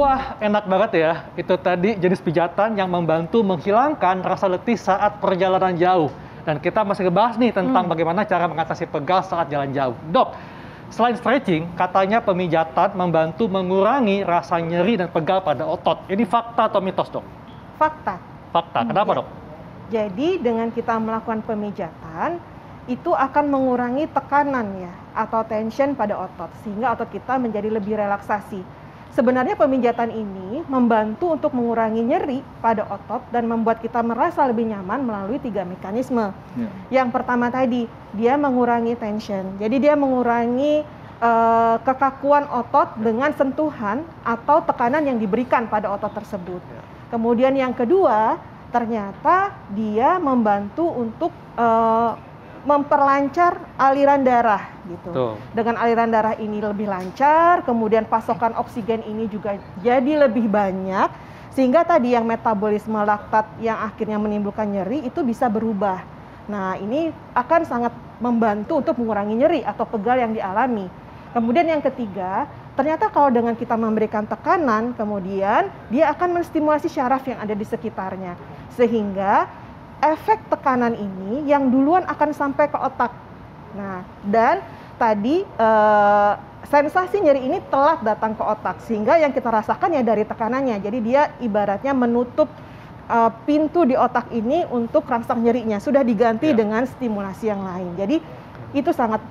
Wah, enak banget ya. Itu tadi jenis pijatan yang membantu menghilangkan rasa letih saat perjalanan jauh. Dan kita masih ngebahas nih tentang bagaimana cara mengatasi pegal saat jalan jauh. Dok, selain stretching, katanya pemijatan membantu mengurangi rasa nyeri dan pegal pada otot. Ini fakta atau mitos, dok? Fakta. Fakta. Kenapa, dok? Jadi dengan kita melakukan pemijatan, itu akan mengurangi tekanan ya, atau tension pada otot, sehingga otot kita menjadi lebih relaksasi. Sebenarnya pemijatan ini membantu untuk mengurangi nyeri pada otot dan membuat kita merasa lebih nyaman melalui 3 mekanisme. Yang pertama tadi, dia mengurangi tension. Jadi dia mengurangi kekakuan otot dengan sentuhan atau tekanan yang diberikan pada otot tersebut. Kemudian yang kedua, ternyata dia membantu untuk memperlancar aliran darah gitu. Dengan aliran darah ini lebih lancar, kemudian pasokan oksigen ini juga jadi lebih banyak, sehingga tadi yang metabolisme laktat yang akhirnya menimbulkan nyeri itu bisa berubah. Nah, ini akan sangat membantu untuk mengurangi nyeri atau pegal yang dialami. Kemudian yang ketiga, ternyata kalau dengan kita memberikan tekanan, kemudian dia akan menstimulasi syaraf yang ada di sekitarnya, sehingga efek tekanan ini yang duluan akan sampai ke otak. Nah, dan tadi sensasi nyeri ini telat datang ke otak, sehingga yang kita rasakan ya dari tekanannya. Jadi dia ibaratnya menutup pintu di otak ini untuk rasa nyerinya, sudah diganti dengan stimulasi yang lain. Jadi itu sangat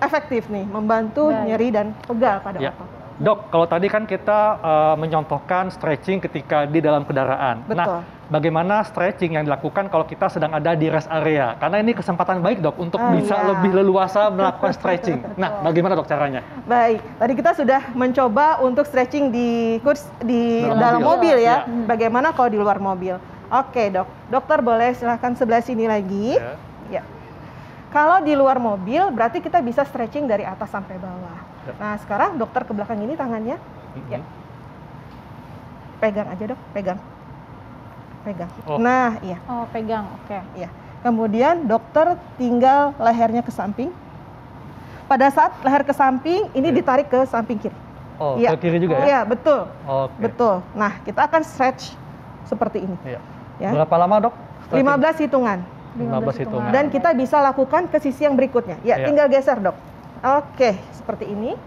efektif nih, membantu nyeri dan pegal pada otot. Dok, kalau tadi kan kita menyontohkan stretching ketika di dalam kendaraan. Betul. Nah, bagaimana stretching yang dilakukan kalau kita sedang ada di rest area? Karena ini kesempatan baik, dok, untuk bisa lebih leluasa melakukan stretching. Nah, bagaimana, dok, caranya? Baik, tadi kita sudah mencoba untuk stretching di dalam mobil ya. Bagaimana kalau di luar mobil? Oke, dok. Dokter boleh silahkan sebelah sini lagi. Ya. Kalau di luar mobil, berarti kita bisa stretching dari atas sampai bawah. Nah, sekarang dokter ke belakang ini tangannya. Ya. Pegang aja, dok. Pegang. Nah, iya. Oh, pegang. Oke. Iya. Kemudian dokter tinggal lehernya ke samping. Pada saat leher ke samping, ini ditarik ke samping kiri. Oh, ke kiri juga ya? Iya, betul. Oke. Betul. Nah, kita akan stretch seperti ini. Iya. Ya. Berapa lama, dok? 15 hitungan. 15 hitungan. Dan kita bisa lakukan ke sisi yang berikutnya. Ya, tinggal geser, dok. Oke, seperti ini.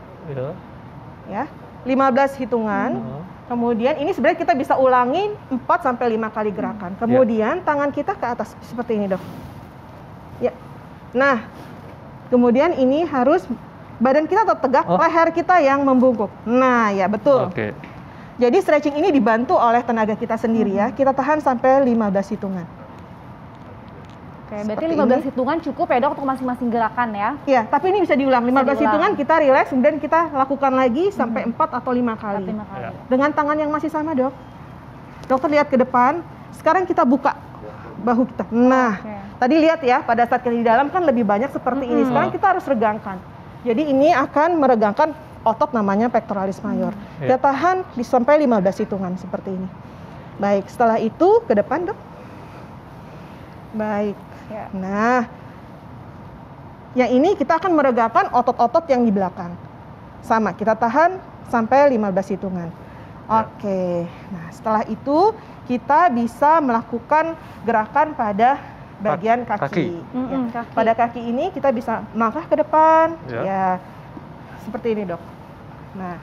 Ya, 15 hitungan. Kemudian ini sebenarnya kita bisa ulangin 4 sampai 5 kali gerakan. Kemudian tangan kita ke atas seperti ini, dok. Ya. Nah, kemudian ini harus badan kita tetap tegak, leher kita yang membungkuk. Nah, ya betul. Oke. Jadi stretching ini dibantu oleh tenaga kita sendiri ya. Kita tahan sampai 15 hitungan. Oke, berarti 15 hitungan cukup ya, dok, untuk masing-masing gerakan ya? Iya, tapi ini bisa diulang. 15 hitungan kita relax, kemudian kita lakukan lagi sampai 4 atau 5 kali. Dengan tangan yang masih sama, dok. Dokter lihat ke depan. Sekarang kita buka bahu kita. Nah, tadi lihat ya, pada saat kita di dalam kan lebih banyak seperti ini. Sekarang kita harus regangkan. Jadi ini akan meregangkan otot namanya pectoralis major. Kita tahan sampai 15 hitungan seperti ini. Baik, setelah itu ke depan, dok. Baik. Nah, yang ini kita akan meregangkan otot-otot yang di belakang. Sama, kita tahan sampai 15 hitungan. Oke. Nah, setelah itu kita bisa melakukan gerakan pada bagian kaki. Pada kaki ini kita bisa melangkah ke depan. Ya, seperti ini, dok. Nah,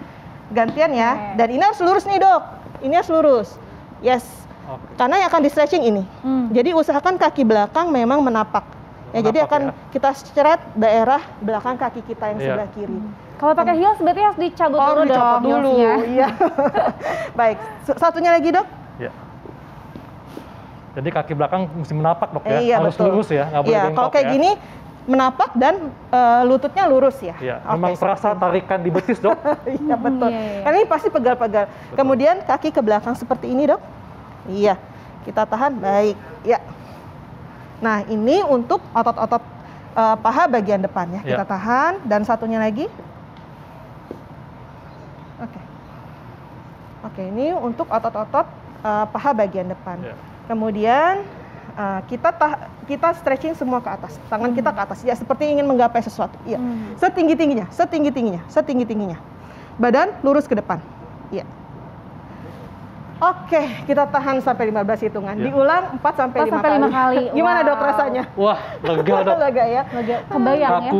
gantian ya. Dan ini harus lurus nih, dok. Ini harus lurus. Yes. Karena yang akan di stretching ini. Jadi usahakan kaki belakang memang menapak. Ya, jadi akan kita stretch daerah belakang kaki kita yang sebelah kiri. Kalau pakai heels berarti harus dicabut dulu dong. Iya. Baik. Satunya lagi, dok. Iya. Jadi kaki belakang mesti menapak, dok ya. Iya, harus betul. lurus ya, nggak boleh bengkok. Kalau kayak gini menapak dan lututnya lurus ya. Iya. Memang terasa tarikan di betis, dok. Iya, betul. Karena ini pasti pegal-pegal. Kemudian kaki ke belakang seperti ini, dok. Iya, kita tahan, baik, ya. Nah, ini untuk otot-otot paha bagian depan ya, kita tahan. Dan satunya lagi. Oke, ini untuk otot-otot paha bagian depan. Kemudian kita stretching semua ke atas, tangan kita ke atas, ya seperti ingin menggapai sesuatu. Iya, setinggi-tingginya. Badan lurus ke depan, iya. Oke, kita tahan sampai 15 hitungan. Diulang 4 sampai 5 5 kali. Gimana dok rasanya? Wah, lega dok. Lega ya? Lega. Kebayang ya.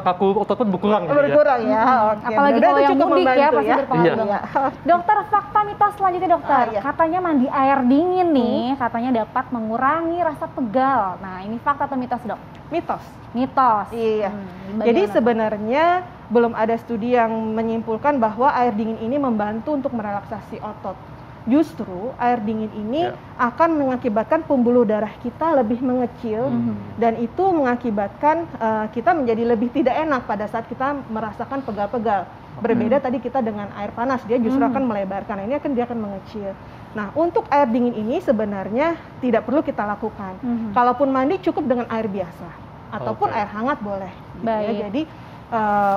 Kaku otot pun berkurang. Berkurang ya. Oke. Apalagi kalau yang mudik ya pasti ya. berpengaruh banget. Dokter, fakta mitos selanjutnya dokter. Iya. Katanya mandi air dingin nih, katanya dapat mengurangi rasa pegal. Nah, ini fakta atau mitos dok? Mitos. Mitos. Iya. Jadi sebenarnya belum ada studi yang menyimpulkan bahwa air dingin ini membantu untuk merelaksasi otot. Justru air dingin ini akan mengakibatkan pembuluh darah kita lebih mengecil dan itu mengakibatkan kita menjadi lebih tidak enak pada saat kita merasakan pegal-pegal. Berbeda tadi kita dengan air panas, dia justru akan melebarkan. Ini dia akan mengecil. Nah, untuk air dingin ini sebenarnya tidak perlu kita lakukan. Kalaupun mandi cukup dengan air biasa ataupun air hangat boleh. Gitu ya. Jadi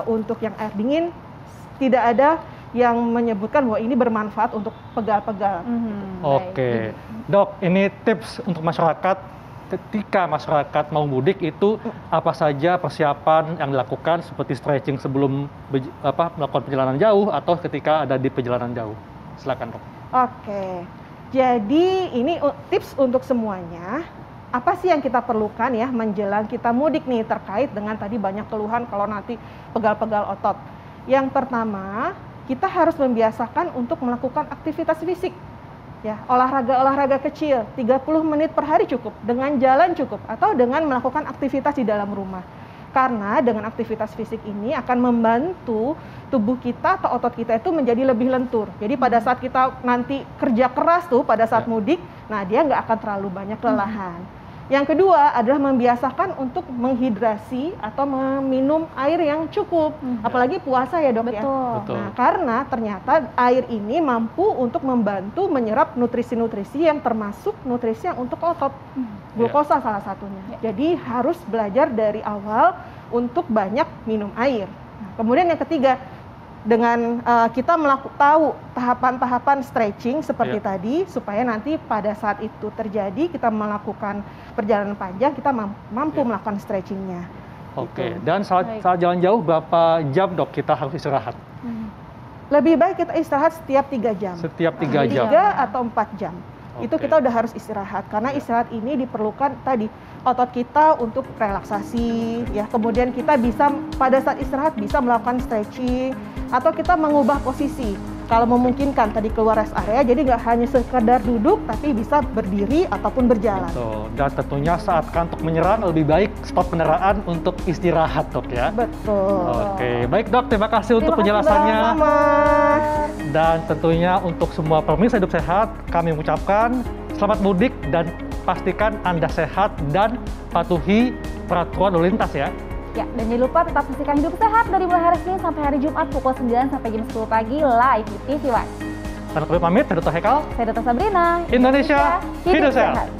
untuk yang air dingin tidak ada yang menyebutkan bahwa ini bermanfaat untuk pegal-pegal. Oke, dok, ini tips untuk masyarakat ketika masyarakat mau mudik itu apa saja persiapan yang dilakukan seperti stretching sebelum melakukan perjalanan jauh atau ketika ada di perjalanan jauh. Silakan dok. Oke, jadi ini tips untuk semuanya. Apa sih yang kita perlukan ya menjelang kita mudik nih terkait dengan tadi banyak keluhan kalau nanti pegal-pegal otot. Yang pertama, kita harus membiasakan untuk melakukan aktivitas fisik. Ya, olahraga kecil, 30 menit per hari cukup, dengan jalan cukup, atau dengan melakukan aktivitas di dalam rumah. Karena dengan aktivitas fisik ini akan membantu tubuh kita atau otot kita itu menjadi lebih lentur. Jadi pada saat kita nanti kerja keras tuh pada saat mudik, nah dia nggak akan terlalu banyak kelelahan. Yang kedua adalah membiasakan untuk menghidrasi atau meminum air yang cukup. Apalagi puasa ya dok ya. Betul. Nah karena ternyata air ini mampu untuk membantu menyerap nutrisi-nutrisi yang termasuk nutrisi yang untuk otot. Glukosa salah satunya. Jadi harus belajar dari awal untuk banyak minum air. Nah, kemudian yang ketiga, dengan kita tahu tahapan-tahapan stretching seperti tadi, supaya nanti pada saat itu terjadi kita melakukan perjalanan panjang, kita mampu melakukan stretchingnya. Oke, gitu. dan saat jalan jauh berapa jam dok kita harus istirahat? Lebih baik kita istirahat setiap 3 jam. Setiap 3 jam? 3 atau 4 jam. Itu kita udah harus istirahat, karena istirahat ini diperlukan tadi otot kita untuk relaksasi, ya. Kemudian kita bisa pada saat istirahat bisa melakukan stretching atau kita mengubah posisi. Kalau memungkinkan tadi keluar rest area, jadi nggak hanya sekedar duduk, tapi bisa berdiri ataupun berjalan. Betul. Dan tentunya saat kantuk menyerang lebih baik stop kendaraan untuk istirahat dok ya. Betul. Oke, baik dok, terima kasih untuk penjelasannya. Dan tentunya untuk semua pemirsa hidup sehat, kami mengucapkan selamat mudik dan pastikan Anda sehat dan patuhi peraturan lalu lintas ya. Ya, dan jangan lupa tetap saksikan Hidup Sehat dari mulai hari Senin sampai hari Jumat pukul 9 sampai jam 10 pagi live di TV One. Dan kami pamit, saya Dr. Hekal. Saya Dr. Sabrina. Indonesia, hidup sehat.